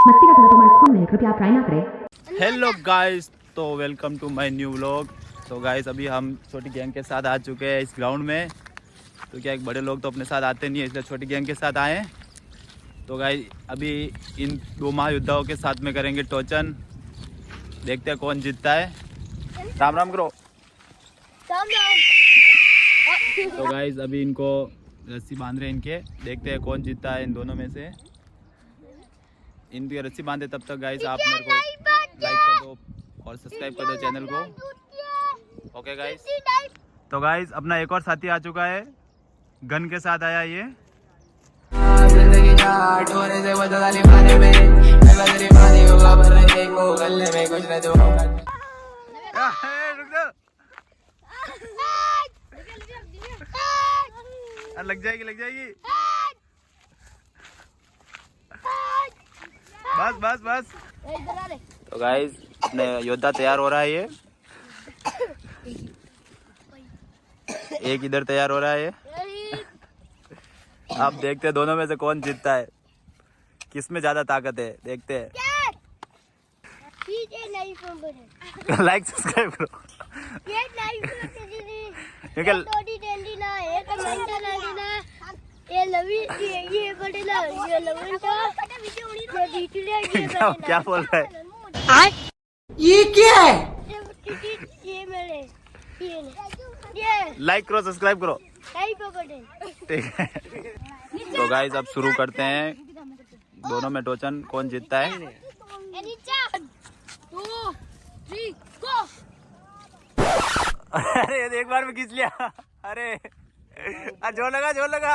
मस्ती का गलत हमारे फोन में कृपया ट्राई ना करें। हेलो गाइस, तो welcome to my new vlog. तो गाइस अभी हम छोटी गैंग के साथ आ चुके हैं इस ग्राउंड में। तो क्या एक बड़े लोग तो अपने साथ आते नहीं है, इसलिए छोटी गैंग के साथ आए हैं। तो गाइस अभी इन दो महायोद्धाओं के साथ में करेंगे टोचन। देखते हैं कौन जीतता है। राम राम करो। तो गाइस अभी इनको रस्सी बांध रहे हैं इनके, देखते हैं कौन जीतता है इन दोनों में से। इनकी रस्सी बांधे तब तक गाइस आप मेरे को लाइक कर दो और सब्सक्राइब कर दो चैनल को। Okay guys. तो गाइस अपना एक और साथी आ चुका है, गन के साथ आया ये। लग जाएगी लग जाएगी। बस बस बस। तो गाइस अपने योद्धा तैयार हो रहा है ये। एक इधर तैयार हो रहा है ये। आप देखते हैं दोनों में से कौन जीतता है, किसमें ज्यादा ताकत है, देखते हैं। लाइक सब्सक्राइब करो। क्या बोल रहा है? ये क्या है? लाइक करो सब्सक्राइब करो। ठीक है। तो गाइस अब शुरू करते हैं, दोनों में टोचन कौन जीतता है। अरे एक बार में खींच लिया। अरे जोर लगा जोर लगा।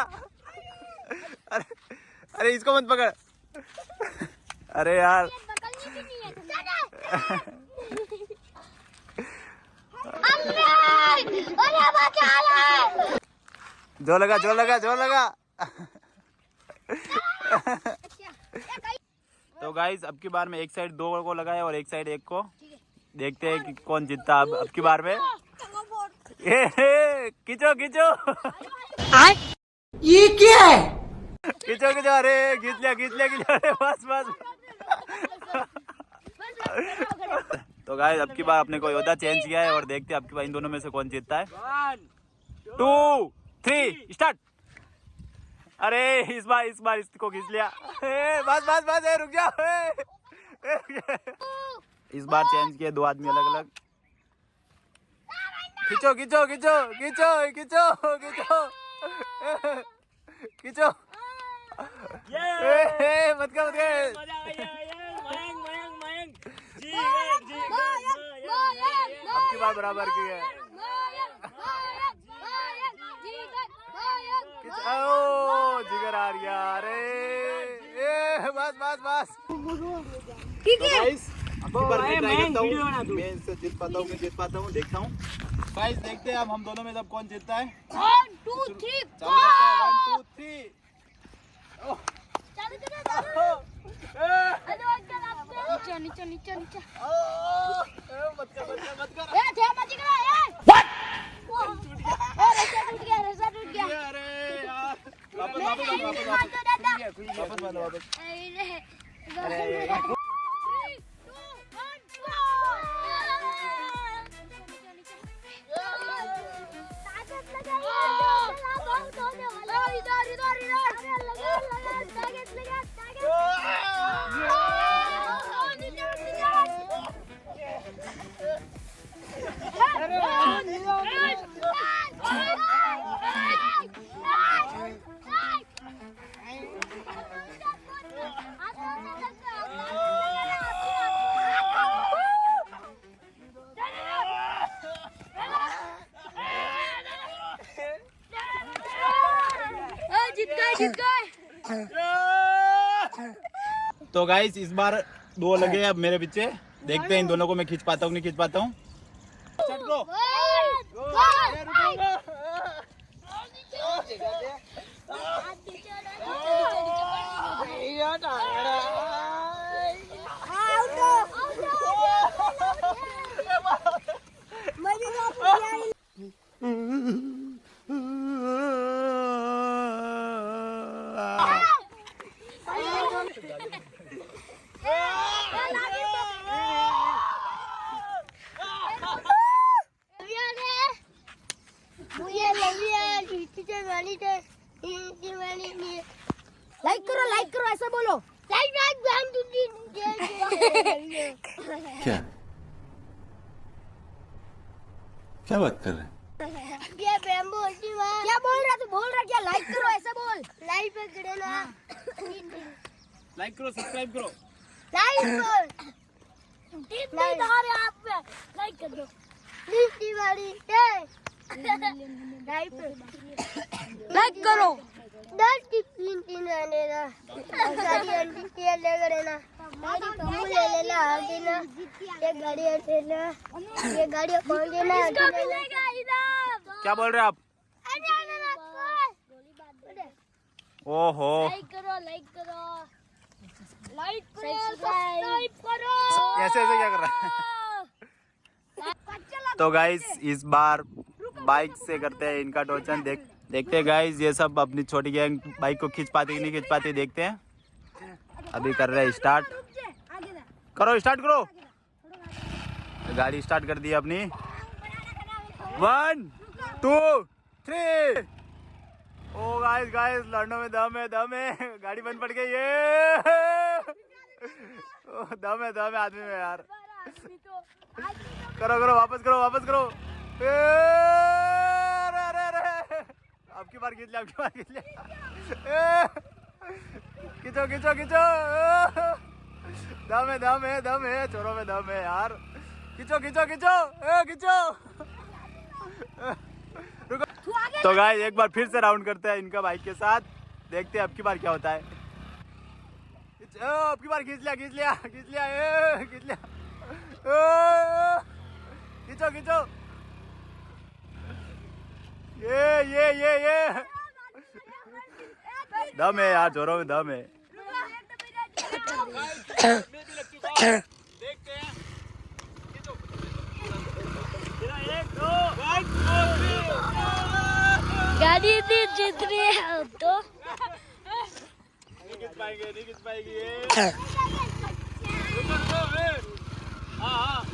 अरे इसको मत पकड़। अरे यार जोर लगा जोर लगा जोर लगा। तो गाइस अब की बार में एक साइड दो को लगाया और एक साइड एक को। देखते हैं कि कौन जीतता अब की बार में। खींचो खींचो। ये क्या है? खींचो खींचो। अरे खींच लिया खींच लिया खींच लिया। अरे बस बस। तो गाइस अब की बार अपने को योद्धा चेंज किया है और देखते हैं अब की बार इन दोनों में से कौन जीतता है। 1 2 3 स्टार्ट। अरे इस बार इसको खींच लिया। बस बस बस। रुक जाओ। इस बार चेंज किए दो आदमी अलग अलग। खींचो खींचो खींचो खींचो खींचो खींचो खींचो। मत कर मत कर। अब की बार बराबर की है। जिगर आ रही है। अरे बस बस बस। मैं इससे जीत पाता हूँ, मैं जीत पाता हूँ, देखता हूँ। गाइस देखते हैं अब हम दोनों में सब कौन जीतता है। 1 2 3 1 2 3। नीचे नीचे नीचे नीचे। मत कर मत कर मत कर। टूट गया। अरे यार वापस। अरे जीत गए। तो गाइस इस बार दो लगे अब मेरे पीछे। देखते हैं इन दोनों को मैं खींच पाता हूँ नहीं खींच पाता हूँ। लाइक करो ऐसा बोलो। क्या क्या बात कर रहे हैं? क्या बोल रहा तू? बोल रहा क्या? लाइक करो ऐसा बोल। लाइक करो ना। लाइक करो, सब्सक्राइब करो। लाइक कर दो। लाइक करो। क्या बोल रहे हैं आप? ओहो, लाइक करो, लाइक करो, लाइक करो, सब्सक्राइब करो। ऐसे ऐसे क्या कर रहा है? तो गाइस इस बार बाइक से करते हैं इनका टोचन। देखते हैं गाइस ये सब अपनी छोटी गैंग बाइक को खींच पाती कि नहीं खींच पाती, देखते हैं। अभी कर रहे हैं स्टार्ट। करो, स्टार्ट करो। गाड़ी स्टार्ट कर दी अपनी। 1 2 3। ओ गाइस गाइस, लड़नों में दम है, दम है। गाड़ी बंद पड़ गई है। दम है आदमी में यार। करो करो, वापस करो, वापस करो। अब की बार खींच लिया, अब की बार खींच लिया। खींचो खींचो खींचो। दम है चोरों में दम है यार। खींचो खींचो खींचो खींचो। तो गाइस एक बार फिर से राउंड करते हैं इनका बाइक के साथ। देखते हैं अब की बार क्या होता है। अब की बार खींच लिया खींच लिया खींच लिया खींच लिया। खींचो खींचो। ये दम है यार, जोरों में दम है। देखते हैं। गाड़ी भी जीत रही है अब तो। नहीं खींच पाएगी ये। हाँ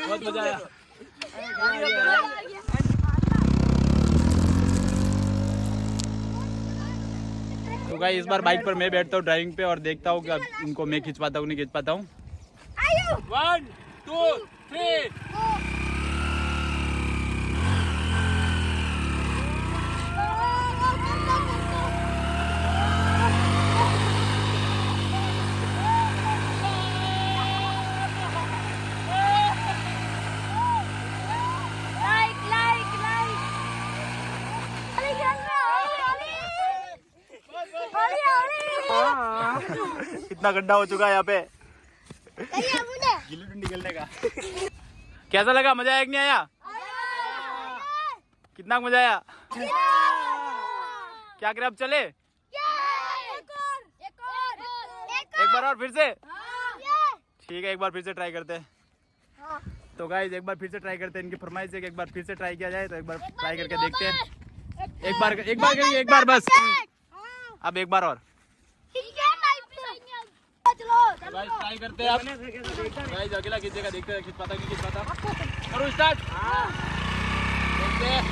बहुत मजा आया। तो गाइस इस बार बाइक पर मैं बैठता हूँ ड्राइविंग पे और देखता हूँ कि अब इनको मैं खींच पाता हूँ नहीं खींच पाता हूँ। 1 2 3। कितना गड्ढा हो चुका है यहाँ पे गिल्ली डंडी खेलने का। कैसा लगा? मजा आया कि नहीं आया? कितना मजा आया? क्या करें अब? चले एक बार और फिर से? ठीक है, एक बार फिर से ट्राई करते हैं। तो गाइस एक बार फिर से ट्राई करते हैं। इनकी फरमाइश है कि एक बार फिर से ट्राई किया जाए, तो एक बार ट्राई करके देखते हैं। एक बार बस। अब एक बार और ट्राई करते हैं। गाइस अकेला खींचेगा, देखते हैं खींच पाता कि खींच पाता। करो स्टार्ट। देखते हैं।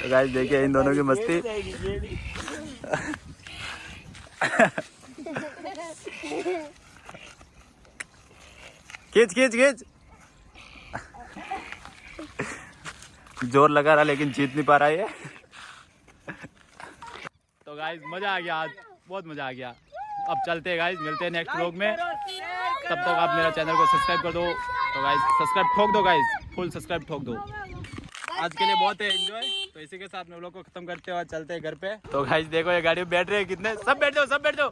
गाइस देखिए इन दोनों की मस्ती। खींच खींच खींच। जोर लगा रहा लेकिन जीत नहीं पा रहा है। तो गाइस मजा आ गया आज, बहुत मजा आ गया। अब चलते हैं गाइस, मिलते हैं नेक्स्ट व्लॉग में। तब तक आप मेरा चैनल को सब्सक्राइब कर दो। तो गाइस सब्सक्राइब ठोक दो गाइस, फुल सब्सक्राइब ठोक दो। आज के लिए बहुत है एंजॉय। तो इसी के साथ में लोग को खत्म करते हैं और चलते हैं घर पे। तो गाइस देखो ये गाड़ी में बैठ रहे हैं कितने, सब बैठ जाओ, सब बैठ जाओ,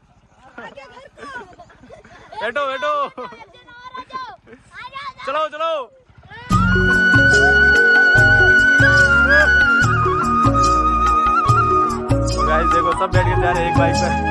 बैठो बैठो, चलो चलो। तो गाइस देखो सब बैठ के जा रहे हैं एक बाइक पर।